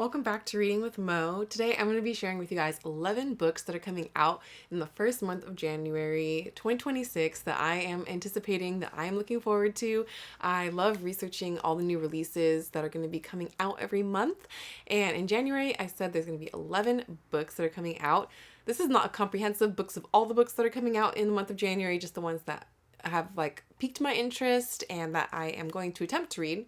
Welcome back to Reading with Mo. Today I'm going to be sharing with you guys 11 books that are coming out in the first month of January 2026 that I am anticipating, that I am looking forward to. I love researching all the new releases that are going to be coming out every month. And in January, I said there's going to be 11 books that are coming out. This is not a comprehensive books of all the books that are coming out in the month of January, just the ones that have piqued my interest and that I am going to attempt to read.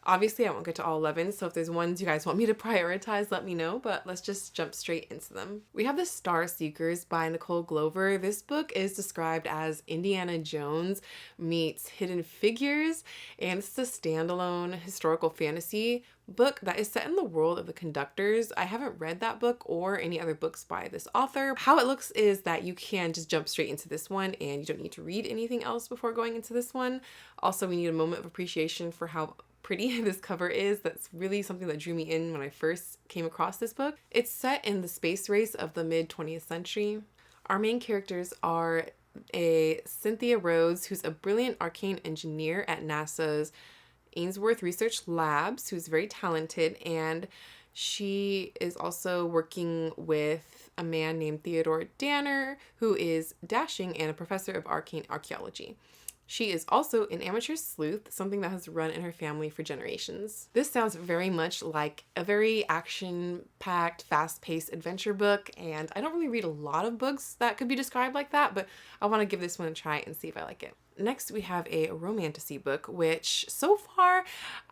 Obviously, I won't get to all 11, so if there's ones you guys want me to prioritize, let me know, but let's just jump straight into them. We have The Star Seekers by Nicole Glover. This book is described as Indiana Jones meets Hidden Figures, and it's a standalone historical fantasy book that is set in the world of the Conductors. I haven't read that book or any other books by this author. How it looks is that you can just jump straight into this one and you don't need to read anything else before going into this one. Also, we need a moment of appreciation for how pretty this cover is. That's really something that drew me in when I first came across this book. It's set in the space race of the mid 20th century. Our main characters are a Cynthia Rhodes, who's a brilliant arcane engineer at NASA's Ainsworth Research Labs, who's very talented, and she is also working with a man named Theodore Danner, who is dashing and a professor of arcane archaeology. She is also an amateur sleuth, something that has run in her family for generations. This sounds very much like a very action-packed, fast-paced adventure book, and I don't really read a lot of books that could be described like that, but I want to give this one a try and see if I like it. Next, we have a romantasy book, which so far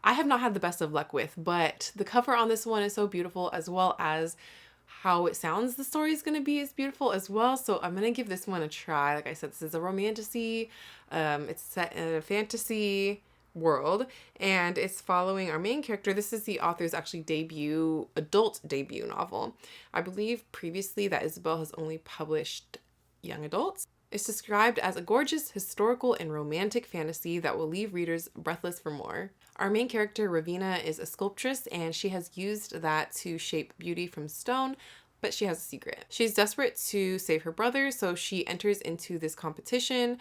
I have not had the best of luck with, but the cover on this one is so beautiful, as well as how it sounds the story is going to be is beautiful as well. So I'm going to give this one a try. Like I said, this is a romantasy. It's set in a fantasy world, and it's following our main character. This is the author's actually adult debut novel. I believe previously that Isabel has only published young adults. It's described as a gorgeous, historical, and romantic fantasy that will leave readers breathless for more. Our main character, Ravina, is a sculptress, and she has used that to shape beauty from stone, but she has a secret. She's desperate to save her brother, so she enters into this competition,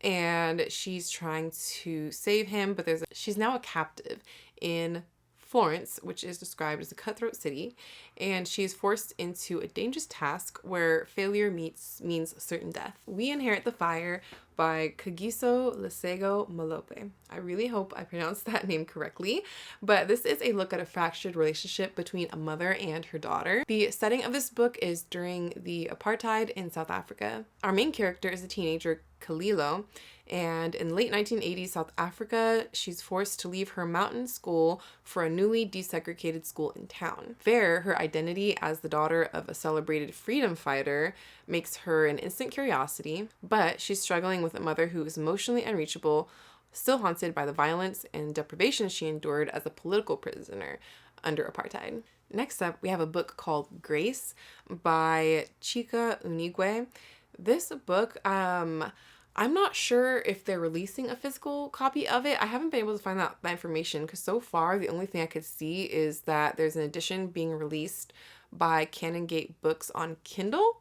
and she's trying to save him, but she's now a captive in Florence, which is described as a cutthroat city, and she is forced into a dangerous task where failure means certain death. We Inherit the Fire by Kagiso Lesego Malope. I really hope I pronounced that name correctly, but this is a look at a fractured relationship between a mother and her daughter. The setting of this book is during the apartheid in South Africa. Our main character is a teenager, Kalilo, and in late 1980s South Africa, she's forced to leave her mountain school for a newly desegregated school in town. There, her identity as the daughter of a celebrated freedom fighter makes her an instant curiosity, but she's struggling with a mother who is emotionally unreachable, still haunted by the violence and deprivation she endured as a political prisoner under apartheid. Next up, we have a book called Grace by Chika Unigwe. This book, I'm not sure if they're releasing a physical copy of it. I haven't been able to find that information because so far the only thing I could see is that there's an edition being released by Canongate Books on Kindle.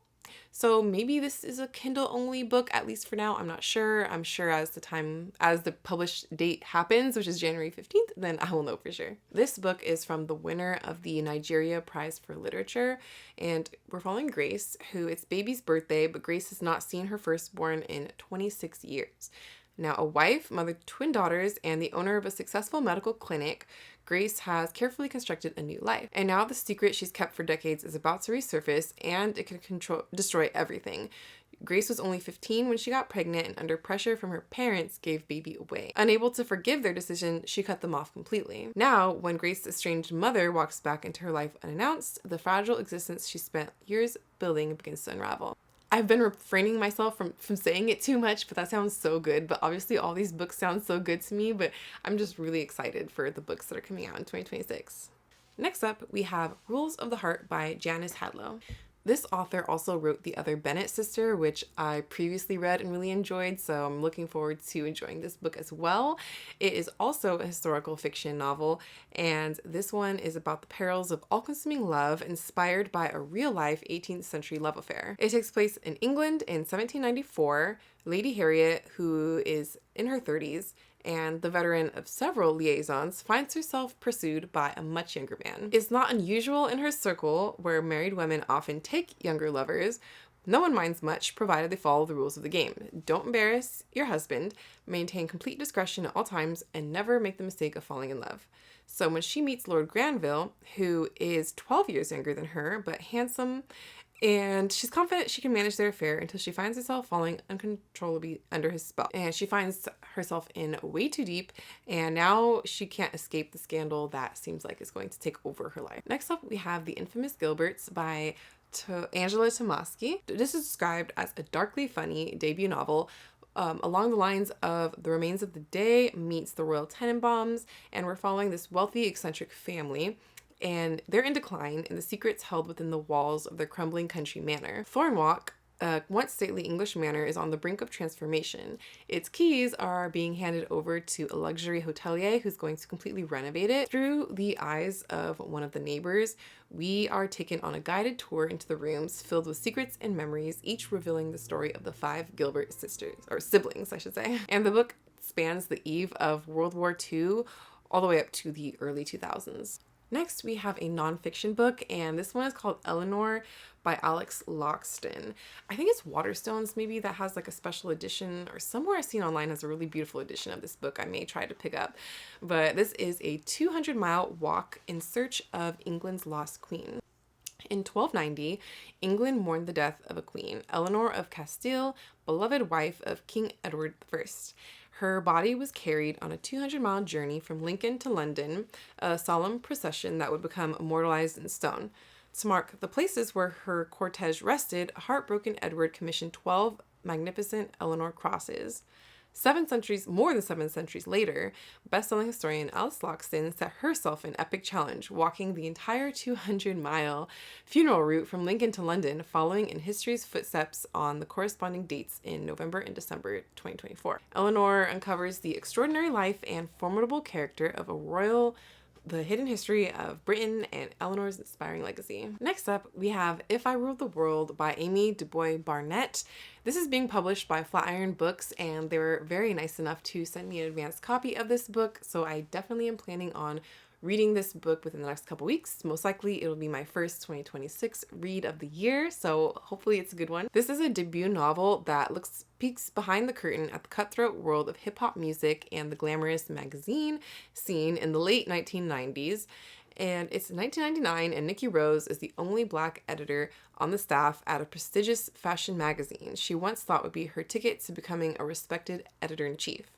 So maybe this is a Kindle only book, at least for now. I'm not sure. I'm sure as the published date happens, which is January 15th, then I will know for sure. This book is from the winner of the Nigeria Prize for Literature, and we're following Grace, who it's baby's birthday, but Grace has not seen her firstborn in 26 years. Now a wife, mother to twin daughters, and the owner of a successful medical clinic, Grace has carefully constructed a new life. And now the secret she's kept for decades is about to resurface, and it can destroy everything. Grace was only 15 when she got pregnant, and under pressure from her parents gave baby away. Unable to forgive their decision, she cut them off completely. Now, when Grace's estranged mother walks back into her life unannounced, the fragile existence she spent years building begins to unravel. I've been refraining myself from saying it too much, but that sounds so good. But obviously all these books sound so good to me, but I'm just really excited for the books that are coming out in 2026. Next up, we have Rules of the Heart by Janice Hadlow. This author also wrote The Other Bennett Sister, which I previously read and really enjoyed, so I'm looking forward to enjoying this book as well. It is also a historical fiction novel, and this one is about the perils of all-consuming love inspired by a real-life 18th century love affair. It takes place in England in 1794. Lady Harriet, who is in her 30s, and the veteran of several liaisons, finds herself pursued by a much younger man. It's not unusual in her circle, where married women often take younger lovers. No one minds much, provided they follow the rules of the game. Don't embarrass your husband, maintain complete discretion at all times, and never make the mistake of falling in love. So when she meets Lord Granville, who is 12 years younger than her, but handsome, and she's confident she can manage their affair until she finds herself falling uncontrollably under his spell. And she finds herself in way too deep, and now she can't escape the scandal that seems like is going to take over her life. Next up, we have The Infamous Gilberts by Angela Tomasky. This is described as a darkly funny debut novel along the lines of The Remains of the Day meets The Royal Tenenbaums, and we're following this wealthy, eccentric family, and they're in decline in the secrets held within the walls of their crumbling country manor. Thornwalk, a once stately English manor, is on the brink of transformation. Its keys are being handed over to a luxury hotelier who's going to completely renovate it. Through the eyes of one of the neighbors, we are taken on a guided tour into the rooms filled with secrets and memories, each revealing the story of the 5 Gilbert sisters, or siblings, I should say. And the book spans the eve of World War II all the way up to the early 2000s. Next, we have a nonfiction book, and this one is called Eleanor by Alex Loxton. I think it's Waterstones maybe that has like a special edition, or somewhere I've seen online has a really beautiful edition of this book I may try to pick up. But this is a 200-mile walk in search of England's lost queen. In 1290, England mourned the death of a queen, Eleanor of Castile, beloved wife of King Edward I. Her body was carried on a 200-mile journey from Lincoln to London, a solemn procession that would become immortalized in stone. To mark the places where her cortege rested, a heartbroken Edward commissioned 12 magnificent Eleanor crosses. More than 7 centuries later, best-selling historian Alice Loxton set herself an epic challenge, walking the entire 200-mile funeral route from Lincoln to London, following in history's footsteps on the corresponding dates in November and December 2024. Eleanor uncovers the extraordinary life and formidable character of the hidden history of Britain and Eleanor's inspiring legacy. Next up, we have If I Ruled the World by Amy DuBois Barnett. This is being published by Flatiron Books, and they were very nice enough to send me an advanced copy of this book, so I definitely am planning on reading this book within the next couple weeks. Most likely it'll be my first 2026 read of the year, so hopefully it's a good one. This is a debut novel that peeks behind the curtain at the cutthroat world of hip-hop music and the glamorous magazine scene in the late 1990s. And it's 1999, and Nikki Rose is the only Black editor on the staff at a prestigious fashion magazine she once thought would be her ticket to becoming a respected editor-in-chief.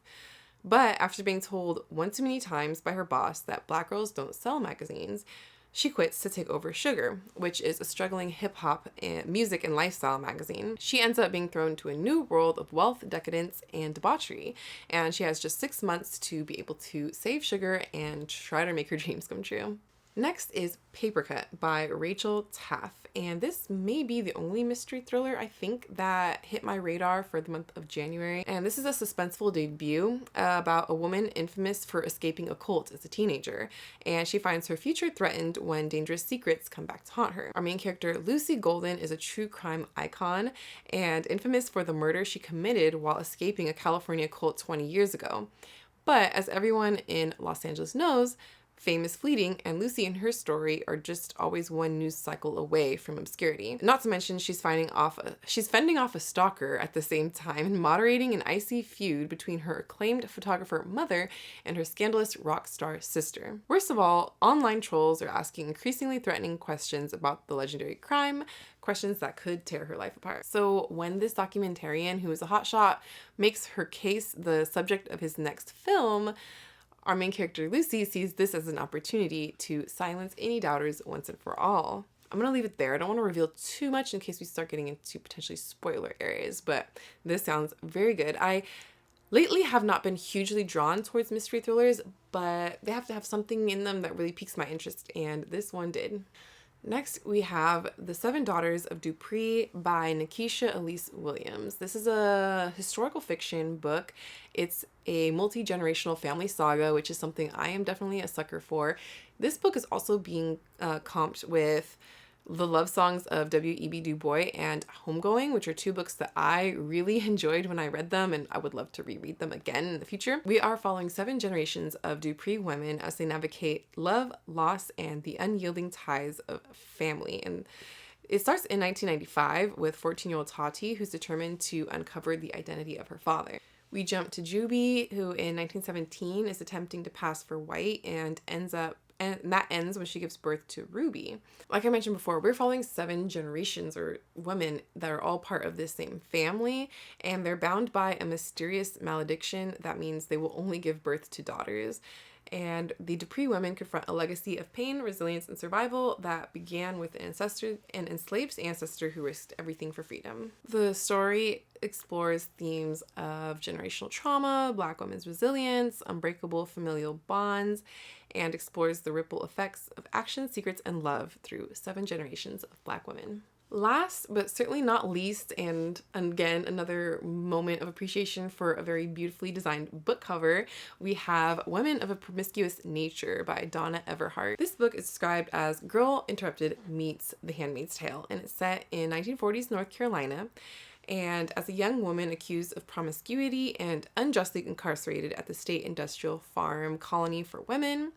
But after being told one too many times by her boss that Black girls don't sell magazines, she quits to take over Sugar, which is a struggling hip-hop and music and lifestyle magazine. She ends up being thrown into a new world of wealth, decadence, and debauchery, and she has just 6 months to be able to save Sugar and try to make her dreams come true. Next is Papercut by Rachel Taff, and this may be the only mystery thriller I think that hit my radar for the month of January. And this is a suspenseful debut about a woman infamous for escaping a cult as a teenager, and she finds her future threatened when dangerous secrets come back to haunt her. Our main character, Lucy Golden, is a true crime icon and infamous for the murder she committed while escaping a California cult 20 years ago. But as everyone in Los Angeles knows, fame is fleeting, and Lucy and her story are just always one news cycle away from obscurity. Not to mention, she's fending off a stalker at the same time and moderating an icy feud between her acclaimed photographer mother and her scandalous rock star sister. Worst of all, online trolls are asking increasingly threatening questions about the legendary crime, questions that could tear her life apart. So when this documentarian, who is a hotshot, makes her case the subject of his next film, our main character, Lucy, sees this as an opportunity to silence any doubters once and for all. I'm going to leave it there. I don't want to reveal too much in case we start getting into potentially spoiler areas, but this sounds very good. I lately have not been hugely drawn towards mystery thrillers, but they have to have something in them that really piques my interest, and this one did. Next, we have The Seven Daughters of Dupree by Nikisha Elise Williams. This is a historical fiction book. It's a multi-generational family saga, which is something I am definitely a sucker for. This book is also being comped with The Love Songs of W.E.B. Du Bois and Homegoing, which are two books that I really enjoyed when I read them, and I would love to reread them again in the future. We are following 7 generations of Dupree women as they navigate love, loss, and the unyielding ties of family. And it starts in 1995 with 14-year-old Tati, who's determined to uncover the identity of her father. We jump to Juby, who in 1917 is attempting to pass for white and that ends when she gives birth to Ruby. Like I mentioned before, we're following 7 generations or women that are all part of this same family, and they're bound by a mysterious malediction that means they will only give birth to daughters. And the Dupree women confront a legacy of pain, resilience, and survival that began with an enslaved ancestor who risked everything for freedom. The story explores themes of generational trauma, Black women's resilience, unbreakable familial bonds, and explores the ripple effects of action, secrets, and love through 7 generations of Black women. Last, but certainly not least, and again, another moment of appreciation for a very beautifully designed book cover, we have Women of a Promiscuous Nature by Donna Everhart. This book is described as Girl Interrupted meets The Handmaid's Tale, and it's set in 1940s North Carolina. And as a young woman accused of promiscuity and unjustly incarcerated at the State Industrial Farm Colony for Women,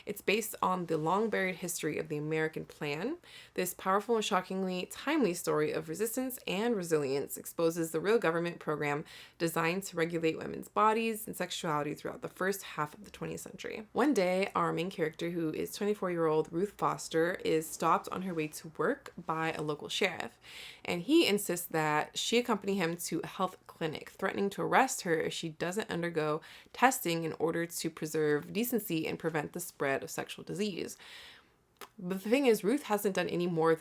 it's based on the long-buried history of the American Plan. This powerful and shockingly timely story of resistance and resilience exposes the real government program designed to regulate women's bodies and sexuality throughout the first half of the 20th century. One day, our main character, who is 24-year-old Ruth Foster, is stopped on her way to work by a local sheriff, and he insists that she accompany him to a health clinic, threatening to arrest her if she doesn't undergo testing in order to preserve decency and prevent the spread of sexual disease. But the thing is, Ruth herself hasn't done any more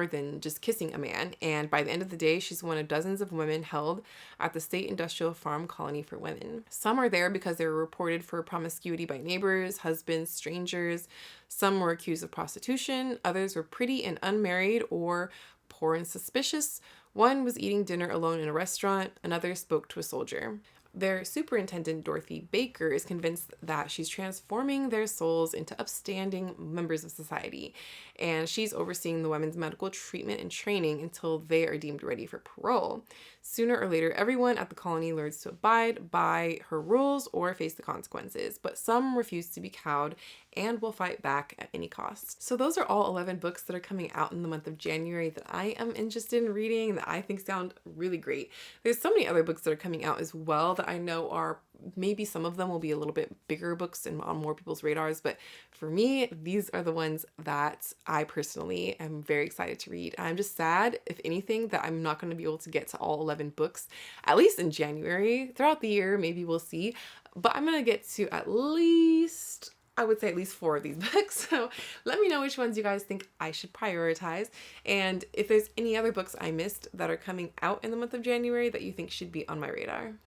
than just kissing a man, and by the end of the day, she's one of dozens of women held at the State Industrial Farm Colony for Women. Some are there because they were reported for promiscuity by neighbors, husbands, strangers. Some were accused of prostitution. Others were pretty and unmarried or poor and suspicious. One was eating dinner alone in a restaurant. Another spoke to a soldier. Their superintendent, Dorothy Baker, is convinced that she's transforming their souls into upstanding members of society, and she's overseeing the women's medical treatment and training until they are deemed ready for parole. Sooner or later, everyone at the colony learns to abide by her rules or face the consequences, but some refuse to be cowed and will fight back at any cost. So those are all 11 books that are coming out in the month of January that I am interested in reading, that I think sound really great. There's so many other books that are coming out as well that I know are maybe some of them will be a little bit bigger books and on more people's radars, but for me, these are the ones that I personally am very excited to read. I'm just sad, if anything, that I'm not going to be able to get to all 11 books, at least in January. Throughout the year, maybe we'll see, but I'm going to get to at least 4 of these books. So let me know which ones you guys think I should prioritize. And if there's any other books I missed that are coming out in the month of January that you think should be on my radar.